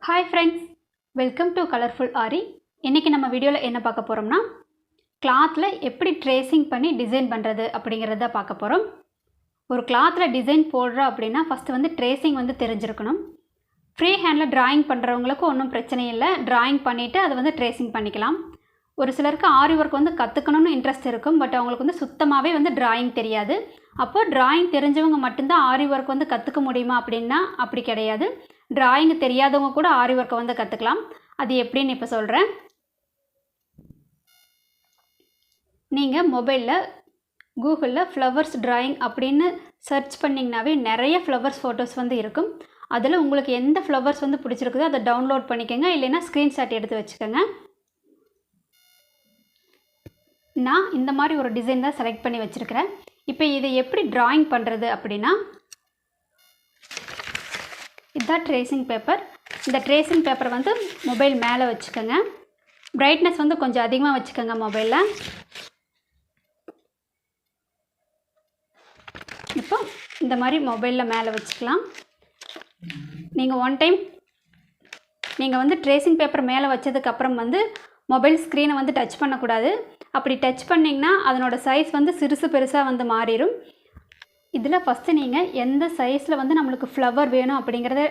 Hi friends, welcome to Colorful Ari. இன்னைக்கு நம்ம வீடியோல என்ன பார்க்க போறோம்னா clothல எப்படி ட்ரேசிங் பண்ணி டிசைன் பண்றது அப்படிங்கறத பார்க்க போறோம். ஒரு clothல டிசைன் போடுறோம் அப்படினா ஃபர்ஸ்ட் வந்து ட்ரேசிங் வந்து தெரிஞ்சிருக்கணும். ஃப்ரீ ஹேண்ட்ல டிராயிங் பண்றவங்களுக்கு ஒண்ணும் பிரச்சனை இல்ல. டிராயிங் பண்ணிட்டு அது வந்து ட்ரேசிங் பண்ணிக்கலாம். ஒரு சிலருக்கு ஆரி வர்க் வந்து கத்துக்கணும்னு இன்ட்ரஸ்ட் இருக்கும். பட் அவங்களுக்கு வந்து சுத்தமாவே வந்து டிராயிங் தெரியாது. அப்போ டிராயிங் தெரிஞ்சவங்க மட்டும் தான் ஆரி வர்க் வந்து கத்துக்க முடியுமா அப்படினா அப்படி கிடையாது. டிராயிங் தெரியாதவங்க கூட ஆரி வர்க் வந்து கத்துக்கலாம். அது எப்படின்னு இப்ப சொல்றேன். நீங்க மொபைல்ல கூகுள்ல ஃப்ளவர்ஸ் டிராயிங் அப்படினு சர்ச் பண்ணீங்கனாவே நிறைய ஃப்ளவர்ஸ் போட்டோஸ் வந்து இருக்கும். அதுல உங்களுக்கு எந்த ஃப்ளவர்ஸ் வந்து பிடிச்சிருக்குதோ அதை டவுன்லோட் பண்ணிக்கங்க. இல்லனா ஸ்கிரீன்ஷாட் எடுத்து வச்சுக்கங்க. நான் இந்த மாதிரி ஒரு டிசைன் தான் செலக்ட் பண்ணி வச்சிருக்கேன். இப்போ இதை எப்படி டிராயிங் பண்றது அப்படினா இதுதான் ட்ரேசிங் பேப்பர். இந்த ட்ரேசிங் பேப்பரை வந்து மொபைல் மேலே வச்சுக்கோங்க. பிரைட்னஸ் வந்து கொஞ்சம் அதிகமாக வச்சுக்கோங்க மொபைலில். இப்போ இந்த மாதிரி மொபைலில் மேலே வச்சுக்கலாம். நீங்கள் ஒன் டைம் நீங்கள் வந்து ட்ரேசிங் பேப்பர் மேலே வச்சதுக்கப்புறம் வந்து மொபைல் ஸ்க்ரீனை வந்து டச் பண்ணக்கூடாது. அப்படி டச் பண்ணிங்கன்னா அதனோட சைஸ் வந்து சிறுசு பெருசாக வந்து மாறிடும். இதில் ஃபஸ்ட்டு நீங்கள் எந்த சைஸில் வந்து நம்மளுக்கு ஃப்ளவர் வேணும் அப்படிங்கிறத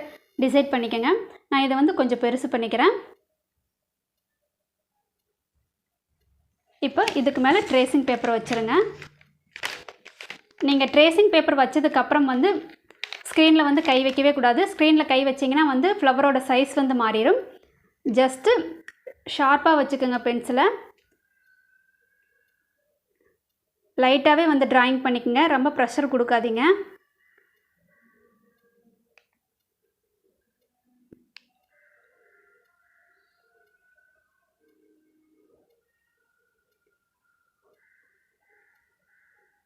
டிசைட் பண்ணிக்கோங்க. நான் இதை வந்து கொஞ்சம் பெருசு பண்ணிக்கிறேன். இப்போ இதுக்கு மேலே ட்ரேசிங் பேப்பர் வச்சுருங்க. நீங்கள் ட்ரேசிங் பேப்பர் வச்சதுக்கப்புறம் வந்து ஸ்க்ரீனில் வந்து கை வைக்கவே கூடாது. ஸ்க்ரீனில் கை வச்சிங்கன்னா வந்து ஃப்ளவரோட சைஸ் வந்து மாறிடும். ஜஸ்ட்டு ஷார்ப்பாக வச்சுக்கோங்க பென்சிலை. லைட்டாகவே வந்து டிராயிங் பண்ணிக்கோங்க. ரொம்ப ப்ரெஷர் கொடுக்காதீங்க.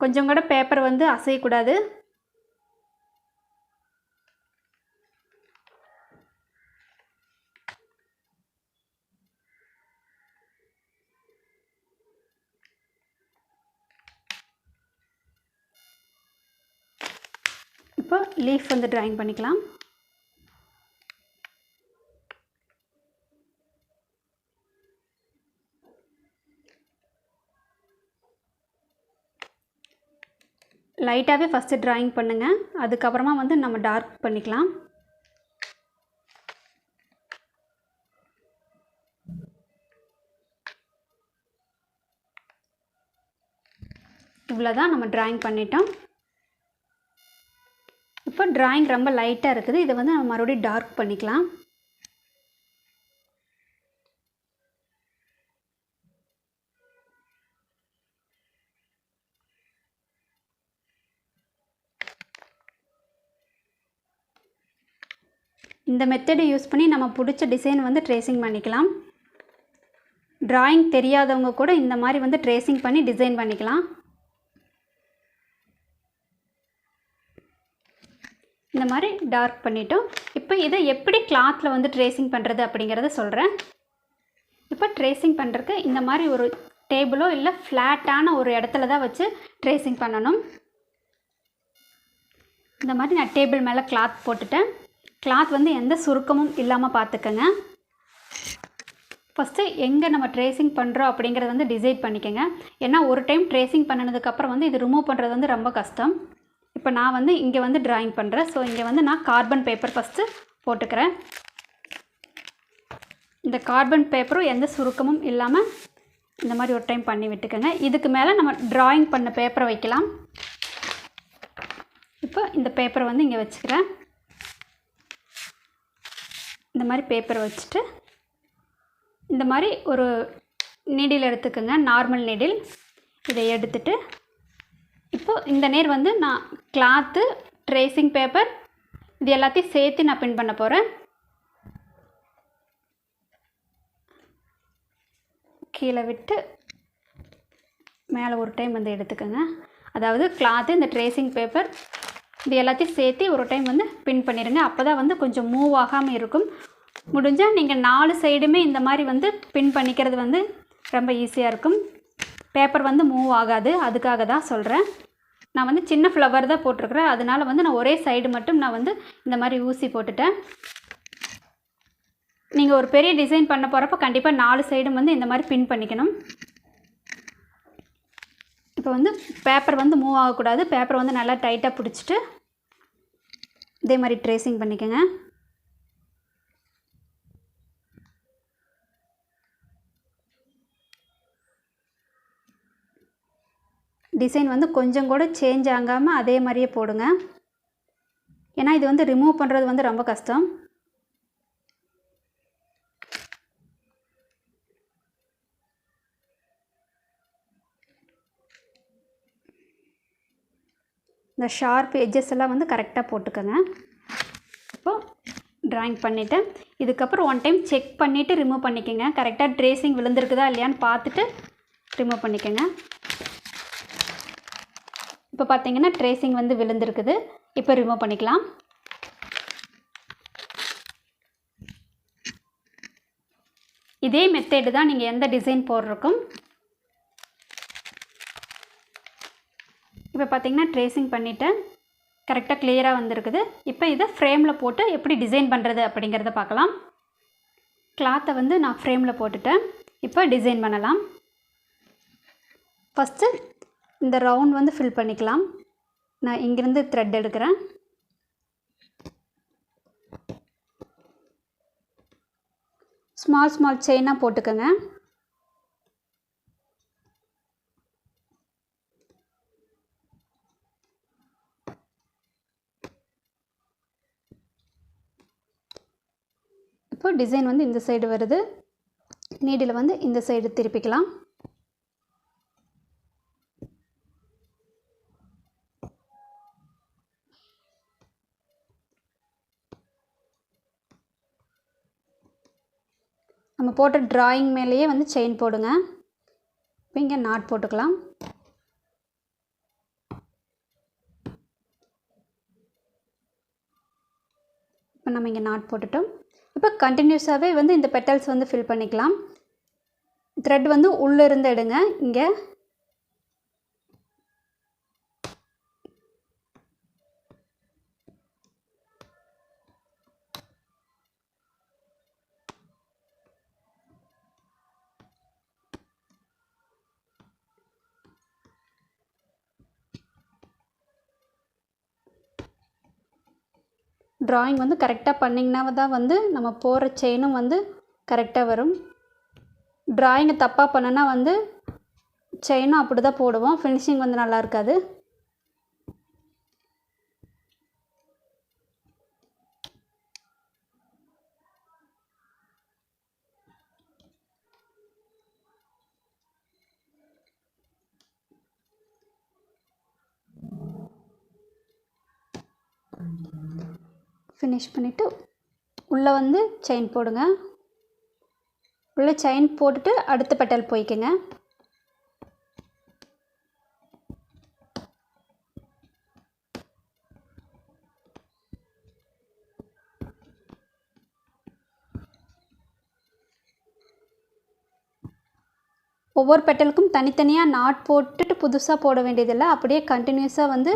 கொஞ்சம் கூட பேப்பர் வந்து அசையக்கூடாது. இப்போ லீஃப் வந்து டிராயிங் பண்ணிக்கலாம். லைட்டாகவே ஃபஸ்ட்டு டிராயிங் பண்ணுங்கள். அதுக்கப்புறமா வந்து நம்ம டார்க் பண்ணிக்கலாம். இவ்வளோதான் நம்ம டிராயிங் பண்ணிட்டோம். இப்போ டிராயிங் ரொம்ப லைட்டாக இருக்குது. இதை வந்து நம்ம மறுபடியும் டார்க் பண்ணிக்கலாம். இந்த மெத்தடை யூஸ் பண்ணி நம்ம பிடிச்ச டிசைன் வந்து ட்ரேசிங் பண்ணிக்கலாம். டிராயிங் தெரியாதவங்க கூட இந்த மாதிரி வந்து ட்ரேசிங் பண்ணி டிசைன் பண்ணிக்கலாம். இந்த மாதிரி டார்க் பண்ணிட்டோம். இப்போ இதை எப்படி கிளாத்தில் வந்து ட்ரேசிங் பண்ணுறது அப்படிங்கிறத சொல்கிறேன். இப்போ ட்ரேசிங் பண்ணுறதுக்கு இந்த மாதிரி ஒரு டேபிளோ இல்லை ஃப்ளாட்டான ஒரு இடத்துல தான் வச்சு ட்ரேசிங் பண்ணணும். இந்த மாதிரி நான் டேபிள் மேலே கிளாத் போட்டுட்டேன். கிளாத் வந்து எந்த சுருக்கமும் இல்லாமல் பார்த்துக்கங்க. ஃபஸ்ட்டு எங்கே நம்ம ட்ரேசிங் பண்ணுறோம் அப்படிங்கிறத வந்து டிசைட் பண்ணிக்கோங்க. ஏன்னா ஒரு டைம் ட்ரேசிங் பண்ணினதுக்கப்புறம் வந்து இது ரிமூவ் பண்ணுறது வந்து ரொம்ப கஷ்டம். இப்போ நான் வந்து இங்கே வந்து டிராயிங் பண்ணுறேன். ஸோ இங்கே வந்து நான் கார்பன் பேப்பர் ஃபஸ்ட்டு போட்டுக்கிறேன். இந்த கார்பன் பேப்பரும் எந்த சுருக்கமும் இல்லாமல் இந்த மாதிரி ஒரு டைம் பண்ணி விட்டுக்கோங்க. இதுக்கு மேலே நம்ம டிராயிங் பண்ண பேப்பரை வைக்கலாம். இப்போ இந்த பேப்பரை வந்து இங்கே வச்சுக்கிறேன். இந்த மாதிரி பேப்பரை வச்சுட்டு இந்த மாதிரி ஒரு நீடில் எடுத்துக்கோங்க. Normal needle. இதை எடுத்துட்டு இப்போ இந்த நேர் வந்து நான் கிளாத்து, ட்ரேசிங் பேப்பர் இது எல்லாத்தையும் சேர்த்து நான் பின் பண்ண போகிறேன். கீழே விட்டு மேலே ஒரு டைம் வந்து எடுத்துக்கோங்க. அதாவது கிளாத்து, இந்த ட்ரேசிங் பேப்பர் இது எல்லாத்தையும் சேர்த்து ஒரு டைம் வந்து பின் பண்ணிடுங்க. அப்போ தான் வந்து கொஞ்சம் மூவ் ஆகாமல் இருக்கும். முடிஞ்சால் நீங்கள் 4 சைடுமே இந்த மாதிரி வந்து பின் பண்ணிக்கிறது வந்து ரொம்ப ஈஸியாக இருக்கும். பேப்பர் வந்து மூவ் ஆகாது. அதுக்காக தான் சொல்கிறேன். நான் வந்து சின்ன ஃப்ளவர் தான் போட்டிருக்கிறேன். அதனால் வந்து நான் ஒரே சைடு மட்டும் நான் வந்து இந்த மாதிரி ஊசி போட்டுட்டேன். நீங்கள் ஒரு பெரிய டிசைன் பண்ண போகிறப்ப கண்டிப்பாக 4 சைடும் வந்து இந்த மாதிரி பின் பண்ணிக்கணும். இப்போ வந்து பேப்பர் வந்து மூவ் ஆகக்கூடாது. பேப்பர் வந்து நல்லா டைட்டாக பிடிச்சிட்டு இதே மாதிரி ட்ரேசிங் பண்ணிக்கோங்க. டிசைன் வந்து கொஞ்சம் கூட சேஞ்ச் ஆகாமல் அதே மாதிரியே போடுங்க. ஏன்னா இது வந்து ரிமூவ் பண்ணுறது வந்து ரொம்ப கஷ்டம். இந்த ஷார்ப் எட்ஜஸ் எல்லாம் வந்து கரெக்டாக போட்டுக்கோங்க. இப்போது ட்ராயிங் பண்ணிவிட்டேன். இதுக்கப்புறம் ஒன் டைம் செக் பண்ணிவிட்டு ரிமூவ் பண்ணிக்கோங்க. கரெக்டாக ட்ரேசிங் விழுந்திருக்குதா இல்லையான்னு பார்த்துட்டு ரிமூவ் பண்ணிக்கோங்க. இப்போ பார்த்தீங்கன்னா ட்ரேசிங் வந்து விழுந்திருக்குது. இப்போ ரிமூவ் பண்ணிக்கலாம். இதே மெத்தேடு தான் நீங்கள் எந்த டிசைன் போடுறக்கும். இப்போ பார்த்தீங்கன்னா ட்ரேசிங் பண்ணிவிட்டேன். கரெக்டாக கிளியராக வந்திருக்குது. இப்போ இதை ஃப்ரேமில் போட்டு எப்படி டிசைன் பண்ணுறது அப்படிங்கிறத பார்க்கலாம். கிளாத்தை வந்து நான் ஃப்ரேமில் போட்டுட்டேன். இப்போ டிசைன் பண்ணலாம். ஃபஸ்ட்டு இந்த ரவுண்ட் வந்து ஃபில் பண்ணிக்கலாம். நான் இங்கேருந்து த்ரெட் எடுக்கிறேன். ஸ்மால் செயினாக போட்டுக்கோங்க. இப்போ டிசைன் வந்து இந்த சைடு வருது. நீடில் வந்து இந்த சைடு திருப்பிக்கலாம். நம்ம போட்ட டிராயிங் மேலேயே வந்து செயின் போடுங்க. இப்போ இங்கே நாட் போட்டுக்கலாம். இப்போ நம்ம இங்கே நாட் போட்டுட்டோம். இப்போ கண்டினியூஸாகவே வந்து இந்த பெட்டல்ஸ் வந்து ஃபில் பண்ணிக்கலாம். த்ரெட் வந்து உள்ளே இருந்து எடுங்க. இங்கே ட்ராயிங் வந்து கரெக்டாக பண்ணிங்கன்னா தான் வந்து நம்ம போடுற செயினும் வந்து கரெக்டாக வரும். ட்ராயிங்கை தப்பாக பண்ணனா வந்து செயினும் அப்படி தான் போடுவோம். ஃபினிஷிங் வந்து நல்லா இருக்காது. ஃபினிஷ் பண்ணிவிட்டு உள்ளே வந்து செயின் போடுங்க. உள்ளே செயின் போட்டுட்டு அடுத்த பெட்டல் போய்க்குங்க. ஒவ்வொரு பெட்டலுக்கும் தனித்தனியாக நாட் போட்டுட்டு புதுசாக போட வேண்டியதில்லை. அப்படியே கண்டினியூஸாக வந்து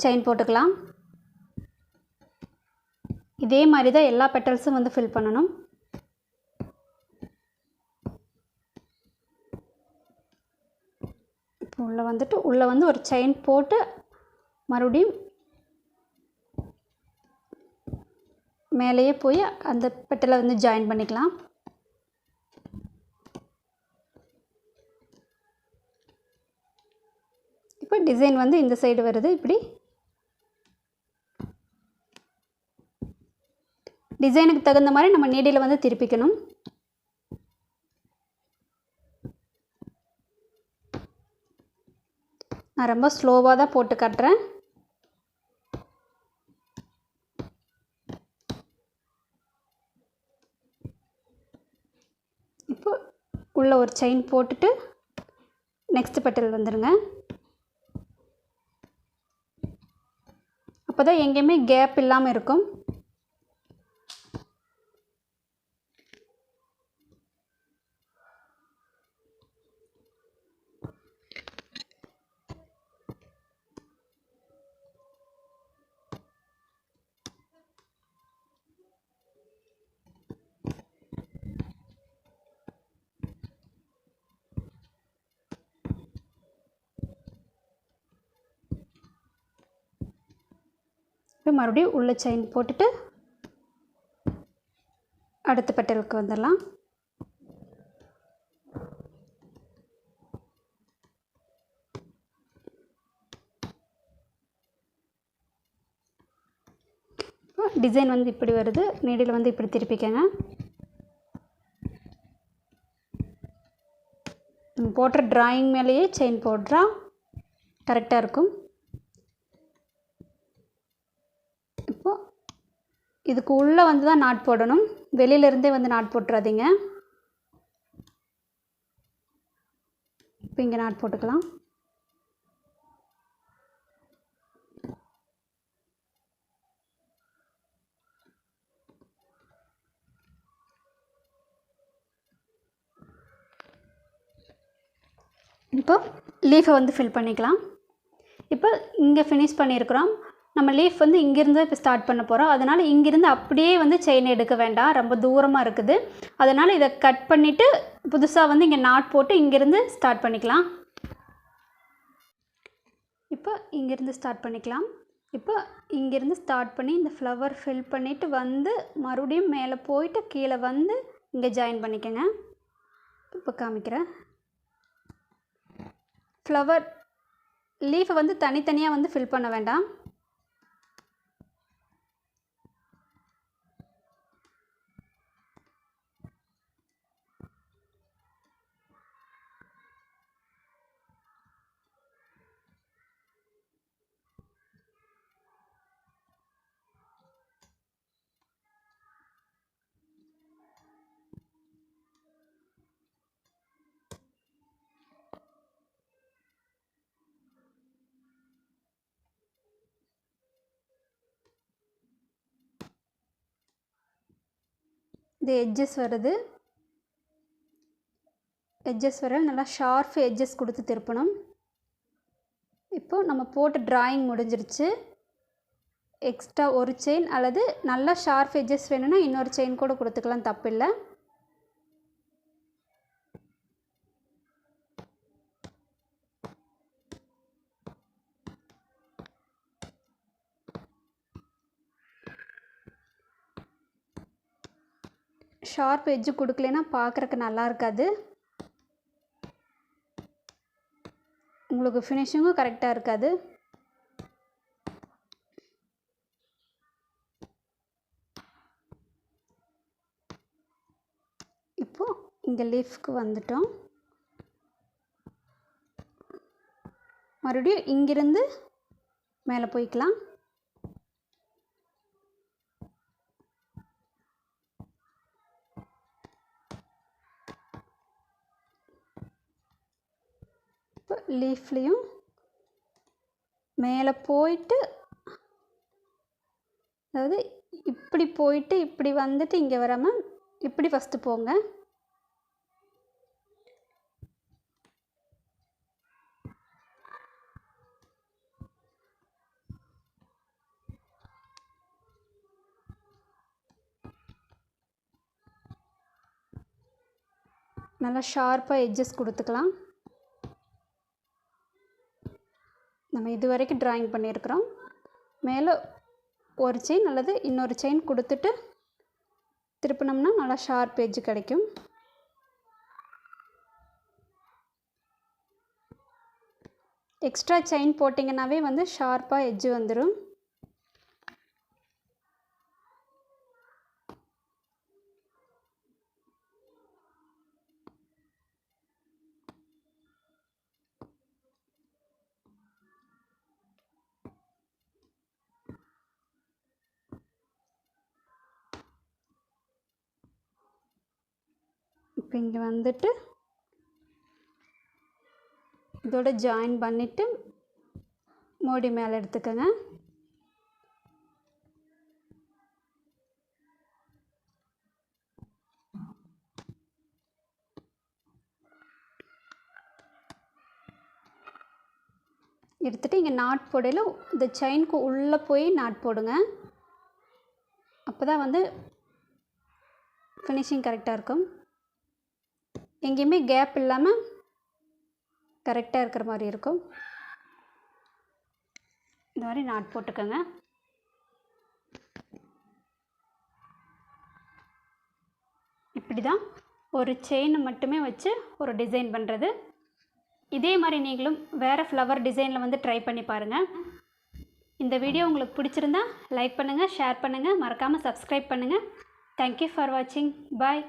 செயின் போட்டுக்கலாம். இதே மாதிரி தான் எல்லா பெட்டல்ஸும் வந்து ஃபில் பண்ணணும். இப்போ உள்ளே வந்து ஒரு செயின் போட்டு மறுபடியும் மேலேயே போய் அந்த பெட்டலை வந்து ஜாயின் பண்ணிக்கலாம். இப்போ டிசைன் வந்து இந்த சைடு வருது. இப்படி டிசைனுக்கு தகுந்த மாதிரி நம்ம நீடில் வந்து திருப்பிக்கணும். நான் ரொம்ப ஸ்லோவாக தான் போட்டு காட்டுறேன். இப்போ உள்ளே ஒரு செயின் போட்டுட்டு நெக்ஸ்ட் பெட்டல் வந்துடுங்க. அப்போ தான் எங்கேயுமே கேப் இல்லாமல் இருக்கும். இப்போ மறுபடியும் உள்ள செயின் போட்டுட்டு அடுத்த பெட்டலுக்கு வந்துடலாம். டிசைன் வந்து இப்படி வருது. நீடில் வந்து இப்படி திருப்பிக்கங்க. போடுற டிராயிங் மேலேயே செயின் போடுறா கரெக்டாக இருக்கும். இப்போது இதுக்கு உள்ளே வந்து தான் நாட் போடணும். வெளியிலேருந்தே வந்து நாட் போட்டுறாதீங்க. இப்போ இங்கே நாட் போட்டுக்கலாம். இப்போ லீஃபை வந்து ஃபில் பண்ணிக்கலாம். இப்போ இங்கே ஃபினிஷ் பண்ணியிருக்கிறோம். நம்ம லீஃப் வந்து இங்கேருந்து இப்போ ஸ்டார்ட் பண்ண போகிறோம். அதனால் இங்கேருந்து அப்படியே வந்து செயின் எடுக்க வேண்டாம், ரொம்ப தூரமாக இருக்குது. அதனால் இதை கட் பண்ணிவிட்டு புதுசாக வந்து இங்கே நாட் போட்டு இங்கேருந்து ஸ்டார்ட் பண்ணிக்கலாம். இப்போ இங்கேருந்து ஸ்டார்ட் பண்ணிக்கலாம். இப்போ இங்கேருந்து ஸ்டார்ட் பண்ணி இந்த ஃப்ளவர் ஃபில் பண்ணிவிட்டு வந்து மறுபடியும் மேலே போயிட்டு கீழே வந்து இங்கே ஜாயின் பண்ணிக்கோங்க. இப்போ காமிக்கிறேன். ஃப்ளவர் லீஃபை வந்து தனித்தனியாக வந்து ஃபில் பண்ண வேண்டாம். இது எட்ஜஸ் வருது. எட்ஜஸ் வர நல்லா ஷார்ப் எட்ஜஸ் கொடுத்து திருப்பணும். இப்போது நம்ம போட்ட டிராயிங் முடிஞ்சிருச்சு. எக்ஸ்ட்ரா ஒரு செயின் அல்லது நல்லா ஷார்ப் எட்ஜஸ் வேணும்னா இன்னொரு செயின் கூட கொடுத்துக்கலாம், தப்பில்லை. ஷார்ப் எட்ஜு கொடுக்கலனா பார்க்குறக்கு நல்லா இருக்காது. உங்களுக்கு ஃபினிஷிங்கும் கரெக்டாக இருக்காது. இப்போது இங்கே லீஃப்க்கு வந்துட்டோம். மறுபடியும் இங்கிருந்து மேலே போய்க்கலாம். இப்போ லீஃப்லேயும் மேலே போயிட்டு, அதாவது இப்படி போயிட்டு இப்படி வந்துட்டு இங்கே வராமல் இப்படி ஃபஸ்ட்டு போங்க. நல்லா ஷார்ப்பாக எட்ஜஸ் கொடுத்துக்கலாம். நம்ம இது வரைக்கும் டிராயிங் பண்ணியிருக்கிறோம். மேலே ஒரு செயின் அல்லது இன்னொரு செயின் கொடுத்துட்டு திருப்பினோம்னா நல்லா ஷார்ப் எட்ஜ் கிடைக்கும். எக்ஸ்ட்ரா செயின் போட்டிங்கன்னாவே வந்து ஷார்ப்பாக எட்ஜ் வந்துடும். இப்போ இங்கே வந்துட்டு இதோட ஜாயின் பண்ணிவிட்டு மூடி மேலே எடுத்துக்கோங்க. எடுத்துகிட்டு இங்கே நாட் போடையில் இந்த செயினுக்கு உள்ளே போய் நாட் போடுங்க. அப்போ தான் வந்து ஃபினிஷிங் கரெக்டாக இருக்கும். எங்கேயுமே கேப் இல்லாமல் கரெக்டாக இருக்கிற மாதிரி இருக்கும். இந்த மாதிரி நாட் போட்டுக்கோங்க. இப்படி தான் ஒரு செயின் மட்டுமே வச்சு ஒரு டிசைன் பண்ணுறது. இதே மாதிரி நீங்களும் வேறு ஃப்ளவர் டிசைனில் வந்து ட்ரை பண்ணி பாருங்கள். இந்த வீடியோ உங்களுக்கு பிடிச்சிருந்தா லைக் பண்ணுங்கள், ஷேர் பண்ணுங்கள், மறக்காமல் சப்ஸ்கிரைப் பண்ணுங்கள். தேங்க்யூ ஃபார் வாட்சிங். பாய்.